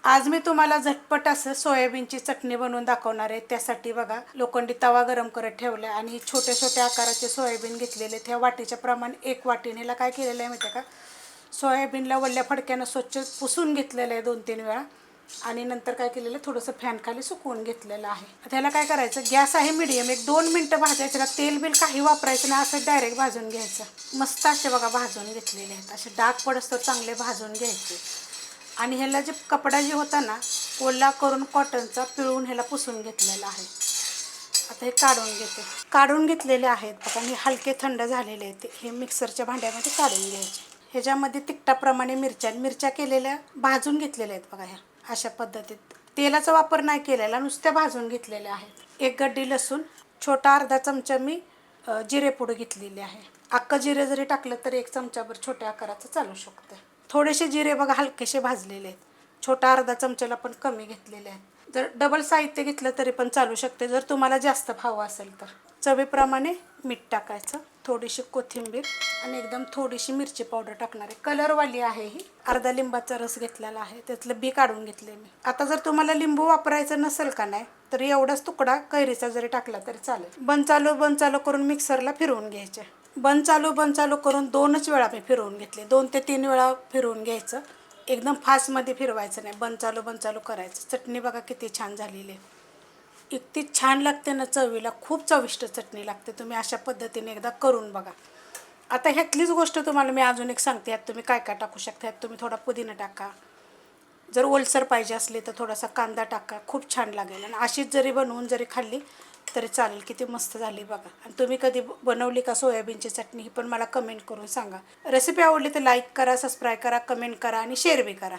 आज मी तुम्हाला झटपट असं सोयाबीनची चटणी बनवून दाखवणार आहे। त्यासाठी बघा लोखंडी तवा गरम करत ठेवला आणि छोट्या छोट्या आकाराचे सोयाबीन घेतलेले, त्या वाटीच्या प्रमाण एक वाटीने ह्याला काय केलेलं आहे माहिती आहे का, सोयाबीनला वल्ल्या फडक्यानं स्वच्छ पुसून घेतलेलं आहे 2-3 वेळा आणि नंतर काय केलेलं थोडंसं फॅन खाली सुकवून घेतलेलं आहे। त्याला काय करायचं, गॅस आहे मीडियम, 1-2 मिनटं भाजायचं, त्याला तेल बिल काही वापरायचं नाही, असं डायरेक्ट भाजून घ्यायचं। मस्त असे बघा भाजून घेतलेले आहेत, असे डाग पडसतर चांगले भाजून घ्यायचे आणि ह्याला जे कपडा जे होता ना ओला करून कॉटनचा पिळून ह्याला पुसून घेतलेला आहे। आता हे काढून घेतलेले आहेत बघा, हे हलके थंड झालेले आहेत, हे मिक्सरच्या भांड्यामध्ये काढून घ्यायचे। ह्याच्यामध्ये तिखटाप्रमाणे मिरच्या केलेल्या भाजून घेतलेल्या आहेत बघा, ह्या अशा पद्धतीत तेलाचा वापर नाही केलेला, नुसत्या भाजून घेतलेल्या आहेत। एक गड्डी लसूण, छोटा अर्धा चमचा मी जिरेपूड घेतलेली आहे। अख्खं जिरे जरी टाकलं तरी 1 चमचाभर छोट्या आकाराचं चालू शकते। थोडेसे जिरे बघा हलकेसे भाजलेले आहेत, छोटा अर्धा चमच्याला पण कमी घेतलेले आहेत। जर डबल साहित्य घेतलं तरी पण चालू शकते जर तुम्हाला जास्त हवं असेल तर। चवीप्रमाणे मीठ टाकायचं, थोडीशी कोथिंबीर आणि एकदम थोडीशी मिरची पावडर टाकणार आहे, कलरवाली आहे ही। अर्धा लिंबाचा रस घेतलेला आहे, त्यातलं बी काढून घेतले मी। आता जर तुम्हाला लिंबू वापरायचं नसेल का नाही तर एवढाच तुकडा कैरीचा जरी टाकला तरी चालेल। बंद चालू करून मिक्सरला फिरवून घ्यायचे। बंद चालू करून 2च वेळा मी फिरवून घेतले, 2 ते 3 वेळा फिरवून घ्यायचं, एकदम फास्टमध्ये फिरवायचं नाही, बंद चालू करायचं। चटणी बघा किती छान झालेली आहे, इतकी छान लागते ना चवीला, खूप चविष्ट चटणी लागते। तुम्ही अशा पद्धतीने एकदा करून बघा। आता ह्यातलीच गोष्ट तुम्हाला मी अजून एक सांगते, यात तुम्ही काय काय टाकू शकता। यात तुम्ही थोडा पुदिना टाका, जर ओलसर पाहिजे असले तर थोडासा कांदा टाका, खूप छान लागेल। आणि अशीच जरी बनवून जरी खाल्ली तरी चालेल, किती मस्त झाली बघा। आणि तुम्ही कधी बनवली का सोयाबीनची चटणी ही पण मला कमेंट करून सांगा। रेसिपी आवडली तर लाईक करा, सबस्क्राईब करा, कमेंट करा आणि शेअर बी करा।